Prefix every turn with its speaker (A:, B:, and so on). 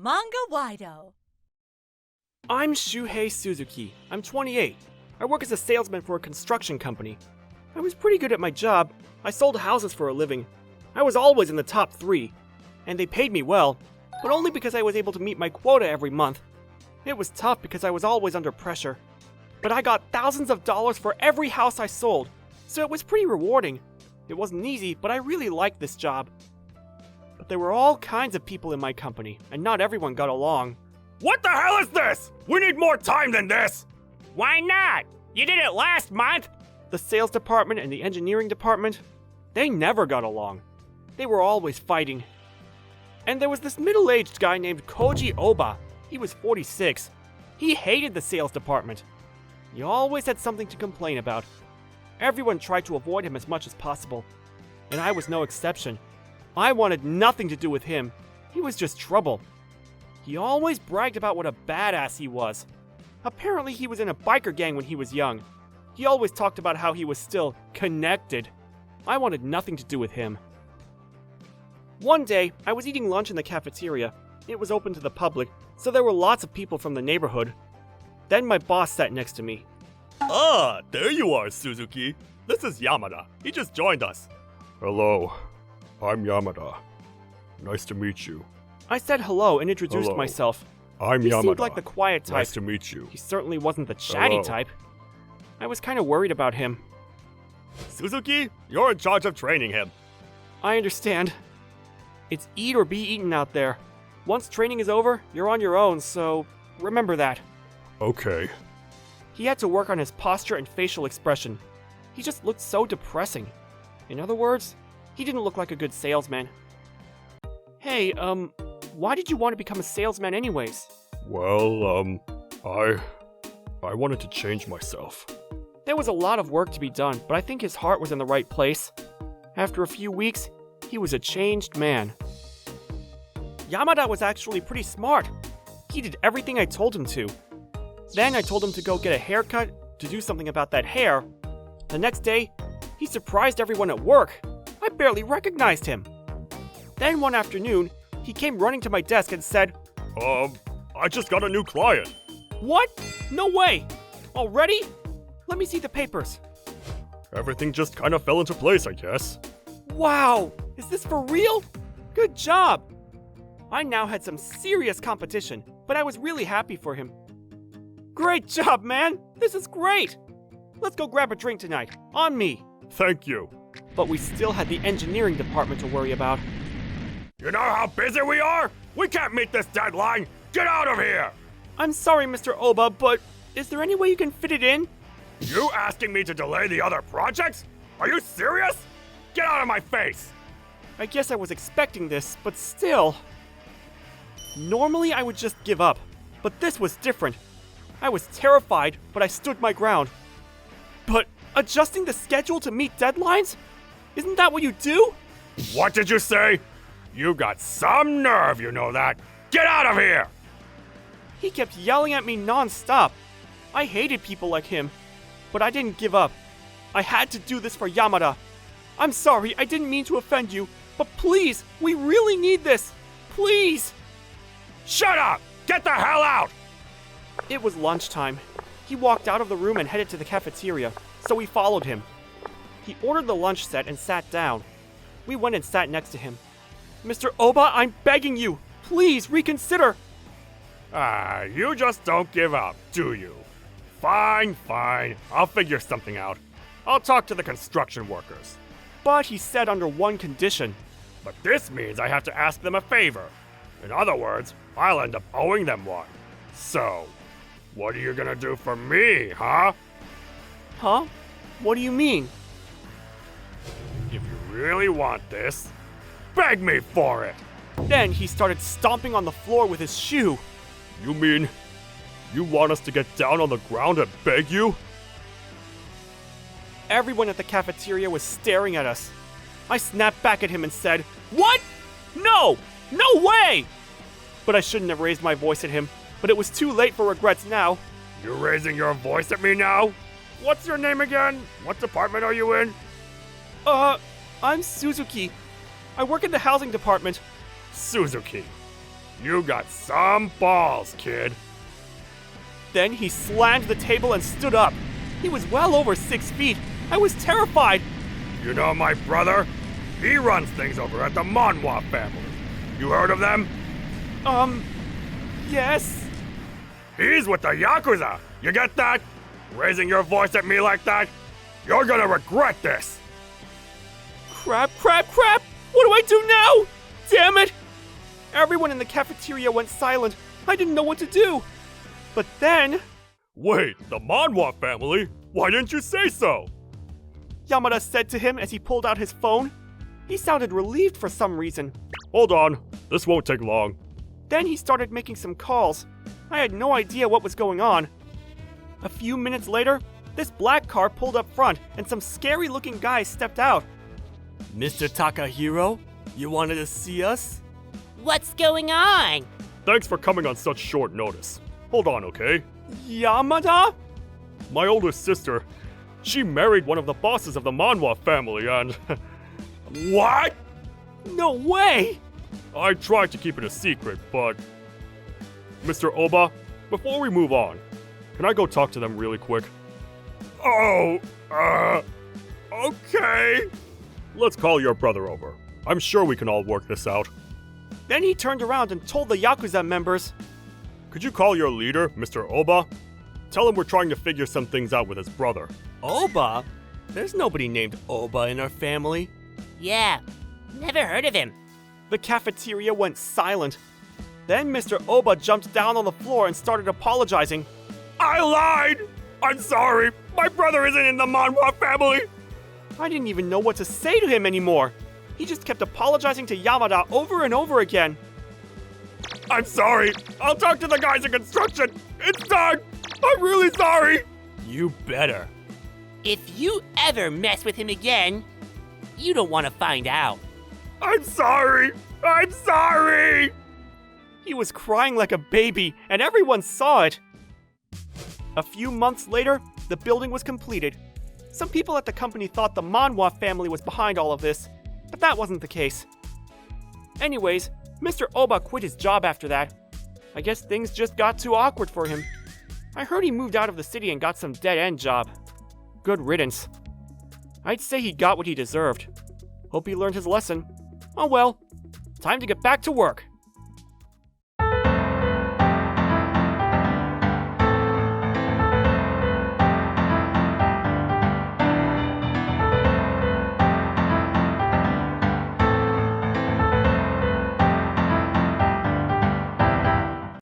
A: Manga-Waido.
B: I'm Shuhei Suzuki. I'm 28. I work as a salesman for a construction company. I was pretty good at my job. I sold houses for a living. I was always in the top 3. And they paid me well, but only because I was able to meet my quota every month. It was tough because I was always under pressure. But I got thousands of dollars for every house I sold, so it was pretty rewarding. It wasn't easy, but I really liked this job. But there were all kinds of people in my company, and not everyone got along.
C: What the hell is this? We need more time than this!
B: Why not? You did it last month! The sales department and the engineering department, they never got along. They were always fighting. And there was this middle-aged guy named Koji Oba. He was 46. He hated the sales department. He always had something to complain about. Everyone tried to avoid him as much as possible. And I was no exception. I wanted nothing to do with him. He was just trouble. He always bragged about what a badass he was. Apparently he was in a biker gang when he was young. He always talked about how he was still connected. I wanted nothing to do with him. One day, I was eating lunch in the cafeteria. It was open to the public, so there were lots of people from the neighborhood. Then my boss sat next to me.
C: Ah, there you are, Suzuki. This is Yamada. He just joined us.
D: Hello, I'm Yamada. Nice to meet you.
B: I said hello and introduced
D: Hello.
B: myself.
D: I'm
B: He
D: Yamada.
B: seemed like the quiet type.
D: Nice to meet you.
B: He certainly wasn't the chatty
D: Hello.
B: type. I was kind of worried about him.
C: Suzuki, you're in charge of training him.
B: I understand. It's eat or be eaten out there. Once training is over, you're on your own, so remember that.
D: Okay.
B: He had to work on his posture and facial expression. He just looked so depressing. In other words, he didn't look like a good salesman. Hey, why did you want to become a salesman anyways?
D: Well, I wanted to change myself.
B: There was a lot of work to be done, but I think his heart was in the right place. After a few weeks, he was a changed man. Yamada was actually pretty smart. He did everything I told him to. Then I told him to go get a haircut, to do something about that hair. The next day, he surprised everyone at work. I barely recognized him. Then one afternoon, he came running to my desk and said,
C: I just got a new client.
B: "What? No way! Already? Let me see the papers."
C: Everything just kind of fell into place, I guess.
B: Wow! Is this for real? Good job! I now had some serious competition, but I was really happy for him. Great job, man! This is great! Let's go grab a drink tonight. On me!
C: Thank you.
B: But we still had the engineering department to worry about.
C: You know how busy we are? We can't meet this deadline. Get out of here!
B: I'm sorry, Mr. Oba, but is there any way you can fit it in?
C: You asking me to delay the other projects? Are you serious? Get out of my face!
B: I guess I was expecting this, but still. Normally I would just give up, but this was different. I was terrified, but I stood my ground. But adjusting the schedule to meet deadlines? Isn't that what you do?
C: What did you say? You got some nerve, you know that. Get out of here!
B: He kept yelling at me non-stop. I hated people like him, but I didn't give up. I had to do this for Yamada. I'm sorry, I didn't mean to offend you, but please, we really need this. Please!
C: Shut up! Get the hell out!
B: It was lunchtime. He walked out of the room and headed to the cafeteria, so we followed him. He ordered the lunch set and sat down. We went and sat next to him. Mr. Oba, I'm begging you, please reconsider.
C: You just don't give up, do you? Fine, fine. I'll figure something out. I'll talk to the construction workers.
B: But he said under one condition.
C: But this means I have to ask them a favor. In other words, I'll end up owing them one. So, what are you gonna do for me, huh?
B: Huh? What do you mean?
C: If you really want this, beg me for it!
B: Then he started stomping on the floor with his shoe.
C: You mean, you want us to get down on the ground and beg you?
B: Everyone at the cafeteria was staring at us. I snapped back at him and said, "What? No! No way!" But I shouldn't have raised my voice at him, but it was too late for regrets now.
C: You're raising your voice at me now? What's your name again? What department are you in?
B: I'm Suzuki. I work in the housing department.
C: Suzuki. You got some balls, kid.
B: Then he slammed the table and stood up. He was well over 6 feet. I was terrified.
C: You know my brother? He runs things over at the Manwa family. You heard of them?
B: Yes.
C: He's with the Yakuza. You get that? Raising your voice at me like that? You're gonna regret this.
B: Crap. What do I do now? Damn it. Everyone in the cafeteria went silent. I didn't know what to do. But then...
C: Wait, the Manwa family? Why didn't you say so?
B: Yamada said to him as he pulled out his phone. He sounded relieved for some reason.
C: Hold on, this won't take long.
B: Then he started making some calls. I had no idea what was going on. A few minutes later, this black car pulled up front and some scary-looking guys stepped out. Mr. Takahiro, you wanted to see us?
A: What's going on?
C: Thanks for coming on such short notice. Hold on, okay?
B: Yamada?
C: My older sister, she married one of the bosses of the Manwa family and... What?
B: No way!
C: I tried to keep it a secret, but... Mr. Oba, before we move on, can I go talk to them really quick? Oh, okay. Let's call your brother over. I'm sure we can all work this out.
B: Then he turned around and told the Yakuza members,
C: Could you call your leader, Mr. Oba? Tell him we're trying to figure some things out with his brother.
B: Oba? There's nobody named Oba in our family.
A: Yeah, never heard of him.
B: The cafeteria went silent. Then Mr. Oba jumped down on the floor and started apologizing.
C: I lied! I'm sorry! My brother isn't in the Manwa family!
B: I didn't even know what to say to him anymore. He just kept apologizing to Yamada over and over again.
C: I'm sorry! I'll talk to the guys in construction! It's done! I'm really sorry!
B: You better.
A: If you ever mess with him again, you don't want to find out.
C: I'm sorry! I'm sorry!
B: He was crying like a baby, and everyone saw it. A few months later, the building was completed. Some people at the company thought the Manwa family was behind all of this, but that wasn't the case. Anyways, Mr. Oba quit his job after that. I guess things just got too awkward for him. I heard he moved out of the city and got some dead-end job. Good riddance. I'd say he got what he deserved. Hope he learned his lesson. Oh well, time to get back to work.